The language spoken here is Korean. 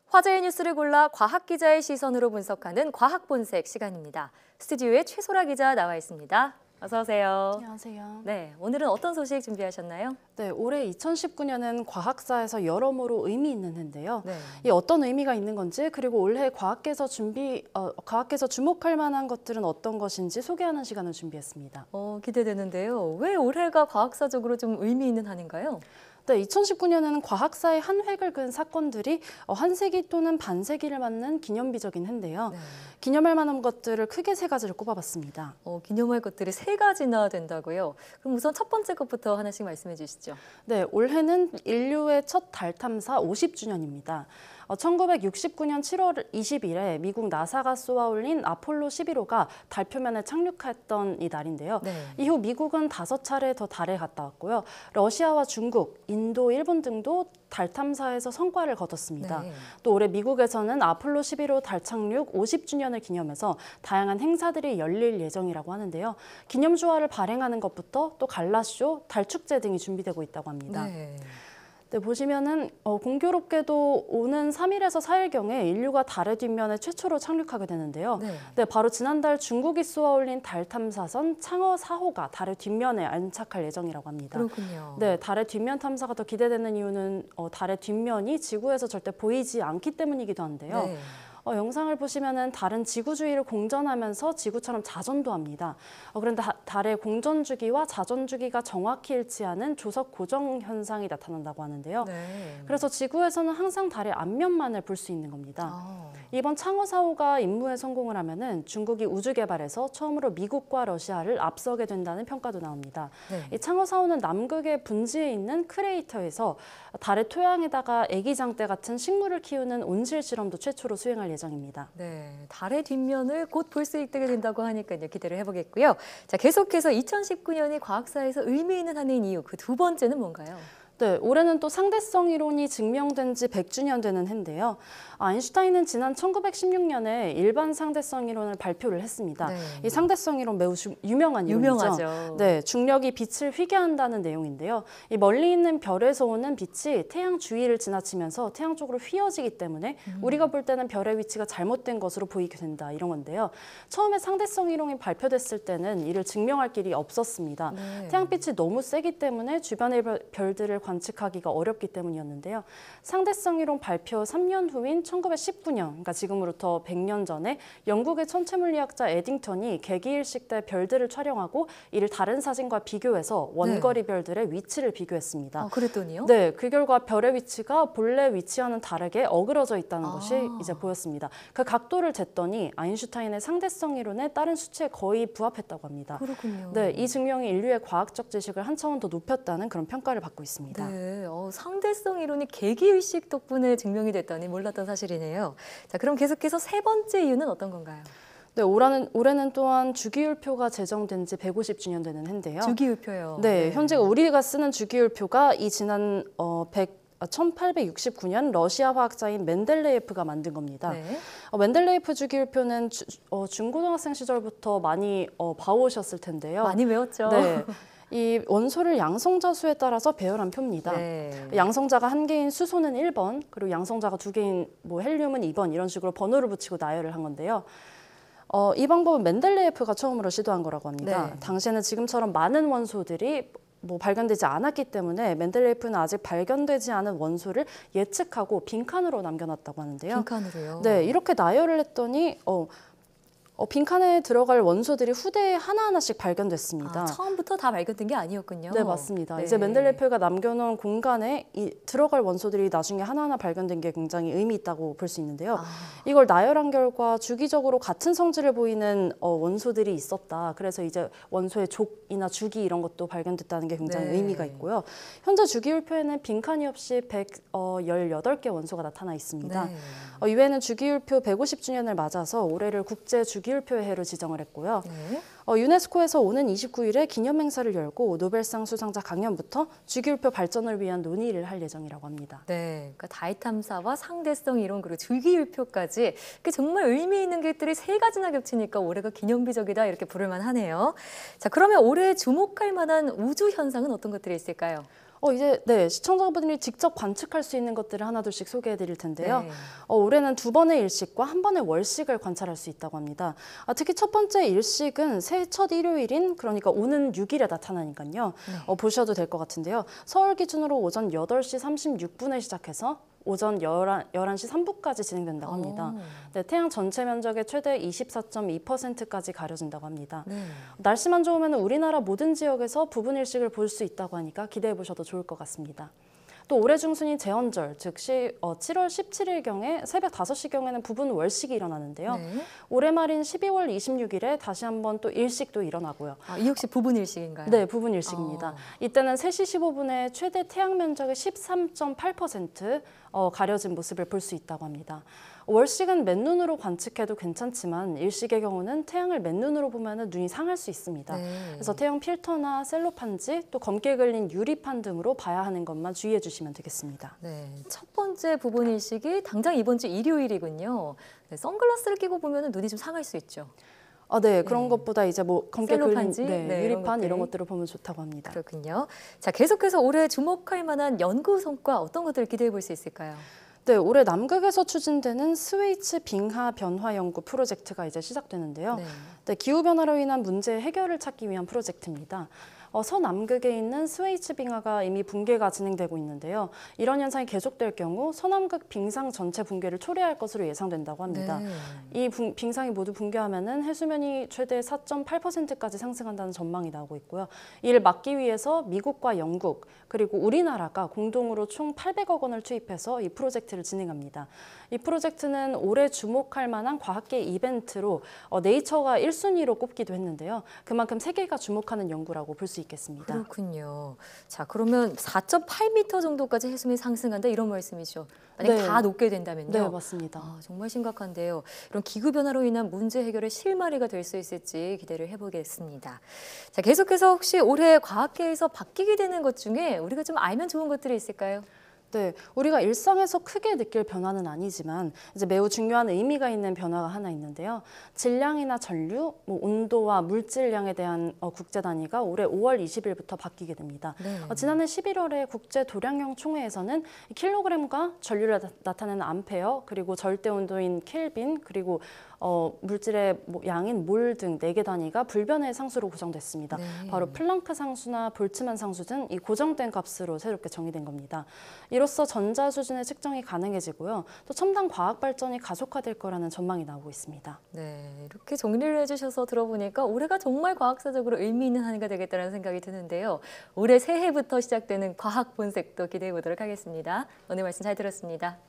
화제의 뉴스를 골라 과학 기자의 시선으로 분석하는 과학 본색 시간입니다. 스튜디오에 최소라 기자 나와 있습니다. 어서 오세요. 안녕하세요. 네, 오늘은 어떤 소식 준비하셨나요? 네, 올해 2019년은 과학사에서 여러모로 의미 있는 해인데요. 네. 이 어떤 의미가 있는 건지, 그리고 올해 과학계에서 주목할 만한 것들은 어떤 것인지 소개하는 시간을 준비했습니다. 기대되는데요. 왜 올해가 과학사적으로 좀 의미 있는 한 해인가요? 네, 2019년에는 과학사의 한 획을 그은 사건들이 한 세기 또는 반세기를 맞는 기념비적인 해인데요. 네. 기념할 만한 것들을 크게 세 가지를 꼽아봤습니다. 기념할 것들이 세 가지나 된다고요? 그럼 우선 첫 번째 것부터 하나씩 말씀해 주시죠. 네, 올해는 인류의 첫 달 탐사 50주년입니다. 1969년 7월 20일에 미국 나사가 쏘아 올린 아폴로 11호가 달 표면에 착륙했던 이 날인데요. 네. 이후 미국은 5차례 더 달에 갔다 왔고요. 러시아와 중국, 인도, 일본 등도 달 탐사에서 성과를 거뒀습니다. 네. 또 올해 미국에서는 아폴로 11호 달 착륙 50주년을 기념해서 다양한 행사들이 열릴 예정이라고 하는데요. 기념주화를 발행하는 것부터 또 갈라쇼, 달축제 등이 준비되고 있다고 합니다. 네. 네, 보시면은 공교롭게도 오는 3일에서 4일경에 인류가 달의 뒷면에 최초로 착륙하게 되는데요. 네. 네, 바로 지난달 중국이 쏘아 올린 달 탐사선 창어 4호가 달의 뒷면에 안착할 예정이라고 합니다. 그렇군요. 네, 달의 뒷면 탐사가 더 기대되는 이유는 달의 뒷면이 지구에서 절대 보이지 않기 때문이기도 한데요. 네. 영상을 보시면은 달은 지구 주위를 공전하면서 지구처럼 자전도 합니다. 그런데 달의 공전 주기와 자전 주기가 정확히 일치하는 조석 고정 현상이 나타난다고 하는데요. 네. 그래서 지구에서는 항상 달의 앞면만을 볼 수 있는 겁니다. 아. 이번 창어 4호가 임무에 성공을 하면은 중국이 우주 개발에서 처음으로 미국과 러시아를 앞서게 된다는 평가도 나옵니다. 네. 이 창어 4호는 남극의 분지에 있는 크레이터에서 달의 토양에다가 애기장대 같은 식물을 키우는 온실 실험도 최초로 수행할 예정입니다. 네, 달의 뒷면을 곧 볼 수 있게 된다고 하니까요. 기대를 해보겠고요. 자, 계속해서 2019년이 과학사에서 의미 있는 한 해인 이유, 그 두 번째는 뭔가요? 네, 올해는 또 상대성 이론이 증명된 지 100주년 되는 해인데요. 아인슈타인은 지난 1916년에 일반 상대성 이론을 발표를 했습니다. 네. 이 상대성 이론 매우 유명한 이론이죠. 유명하죠. 네, 중력이 빛을 휘게 한다는 내용인데요. 이 멀리 있는 별에서 오는 빛이 태양 주위를 지나치면서 태양 쪽으로 휘어지기 때문에 우리가 볼 때는 별의 위치가 잘못된 것으로 보이게 된다, 이런 건데요. 처음에 상대성 이론이 발표됐을 때는 이를 증명할 길이 없었습니다. 네. 태양빛이 너무 세기 때문에 주변의 별들을 관측하기가 어렵기 때문이었는데요. 상대성 이론 발표 3년 후인 1919년, 그러니까 지금으로부터 100년 전에 영국의 천체물리학자 에딩턴이 개기일식 때 별들을 촬영하고 이를 다른 사진과 비교해서 원거리 별들의 위치를 비교했습니다. 그랬더니요? 네, 그 결과 별의 위치가 본래 위치와는 다르게 어그러져 있다는 것이 이제 보였습니다. 그 각도를 쟀더니 아인슈타인의 상대성 이론에 따른 수치에 거의 부합했다고 합니다. 그렇군요. 네, 이 증명이 인류의 과학적 지식을 한 차원 더 높였다는 그런 평가를 받고 있습니다. 네, 상대성 이론이 개기일식 덕분에 증명이 됐다니 몰랐던 사실이네요. 자, 그럼 계속해서 세 번째 이유는 어떤 건가요? 네, 올해는 또한 주기율표가 제정된 지 150주년 되는 해인데요. 주기율표요. 네, 현재 우리가 쓰는 주기율표가 이 지난 1869년 러시아 화학자인 멘델레예프가 만든 겁니다. 네. 멘델레예프 주기율표는 중고등학생 시절부터 많이 봐오셨을 텐데요. 많이 외웠죠. 네. 이 원소를 양성자 수에 따라서 배열한 표입니다. 네. 양성자가 1개인 수소는 1번, 그리고 양성자가 2개인 헬륨은 2번, 이런 식으로 번호를 붙이고 나열을 한 건데요. 이 방법은 멘델레예프가 처음으로 시도한 거라고 합니다. 네. 당시에는 지금처럼 많은 원소들이 발견되지 않았기 때문에 멘델레예프는 아직 발견되지 않은 원소를 예측하고 빈칸으로 남겨놨다고 하는데요. 빈칸으로요? 네, 이렇게 나열을 했더니 빈칸에 들어갈 원소들이 후대에 하나하나씩 발견됐습니다. 처음부터 다 발견된 게 아니었군요. 네, 맞습니다. 네. 이제 멘델레예프가 남겨놓은 공간에 들어갈 원소들이 나중에 하나하나 발견된 게 굉장히 의미 있다고 볼 수 있는데요. 이걸 나열한 결과 주기적으로 같은 성질을 보이는 원소들이 있었다. 그래서 이제 원소의 족이나 주기 이런 것도 발견됐다는 게 굉장히 네. 의미가 있고요. 현재 주기율표에는 빈칸이 없이 118개 원소가 나타나 있습니다. 네. 유엔은 주기율표 150주년을 맞아서 올해를 국제 주기율표의 해로 지정을 했고요. 네. 유네스코에서 오는 29일에 기념 행사를 열고 노벨상 수상자 강연부터 주기율표 발전을 위한 논의를 할 예정이라고 합니다. 네, 그러니까 달 탐사와 상대성 이론 그리고 주기율표까지 정말 의미 있는 것들이 세 가지나 겹치니까 올해가 기념비적이다 이렇게 부를 만하네요. 자, 그러면 올해 주목할 만한 우주 현상은 어떤 것들이 있을까요? 이제 네, 시청자분들이 직접 관측할 수 있는 것들을 하나둘씩 소개해 드릴 텐데요. 네. 올해는 2번의 일식과 1번의 월식을 관찰할 수 있다고 합니다. 특히 첫 번째 일식은 새해 첫 일요일인 그러니까 오는 6일에 나타나니까요. 보셔도 될 것 같은데요. 서울 기준으로 오전 8시 36분에 시작해서 오전 11시 3분까지 진행된다고 합니다. 네, 태양 전체 면적의 최대 24.2%까지 가려진다고 합니다. 네. 날씨만 좋으면 우리나라 모든 지역에서 부분 일식을 볼 수 있다고 하니까 기대해 보셔도 좋을 것 같습니다. 또 올해 중순인 제헌절, 즉 7월 17일경에 새벽 5시경에는 부분 월식이 일어나는데요. 네. 올해 말인 12월 26일에 다시 한번 또 일식도 일어나고요. 이 역시 부분 일식인가요? 네, 부분 일식입니다. 이때는 3시 15분에 최대 태양 면적의 13.8% 가려진 모습을 볼 수 있다고 합니다. 월식은 맨눈으로 관측해도 괜찮지만 일식의 경우는 태양을 맨눈으로 보면 눈이 상할 수 있습니다. 네. 그래서 태양 필터나 셀로판지 또 검게 걸린 유리판 등으로 봐야 하는 것만 주의해 주시면 되겠습니다. 네, 첫 번째 부분 일식이 당장 이번 주 일요일이군요. 네, 선글라스를 끼고 보면 눈이 좀 상할 수 있죠. 네, 그런 것보다 이제 뭐 검게 걸린 셀로판지? 네, 유리판 이런 것들. 것들을 보면 좋다고 합니다. 그렇군요. 자, 계속해서 올해 주목할 만한 연구 성과 어떤 것들을 기대해 볼 수 있을까요? 네, 올해 남극에서 추진되는 스웨이츠 빙하 변화 연구 프로젝트가 이제 시작되는데요. 네. 네, 기후 변화로 인한 문제 해결을 찾기 위한 프로젝트입니다. 서남극에 있는 스웨이츠 빙하가 이미 붕괴가 진행되고 있는데요. 이런 현상이 계속될 경우 서남극 빙상 전체 붕괴를 초래할 것으로 예상된다고 합니다. 네. 이 빙상이 모두 붕괴하면은 해수면이 최대 4.8%까지 상승한다는 전망이 나오고 있고요. 이를 막기 위해서 미국과 영국 그리고 우리나라가 공동으로 총 800억 원을 투입해서 이 프로젝트를 진행합니다. 이 프로젝트는 올해 주목할 만한 과학계 이벤트로 네이처가 1순위로 꼽기도 했는데요. 그만큼 세계가 주목하는 연구라고 볼 수 있겠습니다. 그렇군요. 자, 그러면 4.8m 정도까지 해수면이 상승한다 이런 말씀이죠. 만약 네. 다 녹게 된다면요. 네, 맞습니다. 정말 심각한데요. 이런 기후 변화로 인한 문제 해결의 실마리가 될 수 있을지 기대를 해보겠습니다. 자, 계속해서 혹시 올해 과학계에서 바뀌게 되는 것 중에 우리가 좀 알면 좋은 것들이 있을까요? 네, 우리가 일상에서 크게 느낄 변화는 아니지만 이제 매우 중요한 의미가 있는 변화가 하나 있는데요. 질량이나 전류, 온도와 물질량에 대한 국제 단위가 올해 5월 20일부터 바뀌게 됩니다. 네. 지난해 11월에 국제 도량형 총회에서는 킬로그램과 전류를 나타내는 암페어, 그리고 절대 온도인 켈빈, 그리고 물질의 양인 몰 등 4개 단위가 불변의 상수로 고정됐습니다. 네. 바로 플랑크 상수나 볼츠만 상수 등 이 고정된 값으로 새롭게 정의된 겁니다. 이로써 전자 수준의 측정이 가능해지고요. 또 첨단 과학 발전이 가속화될 거라는 전망이 나오고 있습니다. 네, 이렇게 정리를 해주셔서 들어보니까 올해가 정말 과학사적으로 의미 있는 한 해가 되겠다는 생각이 드는데요. 올해 새해부터 시작되는 과학 본색도 기대해 보도록 하겠습니다. 오늘 말씀 잘 들었습니다.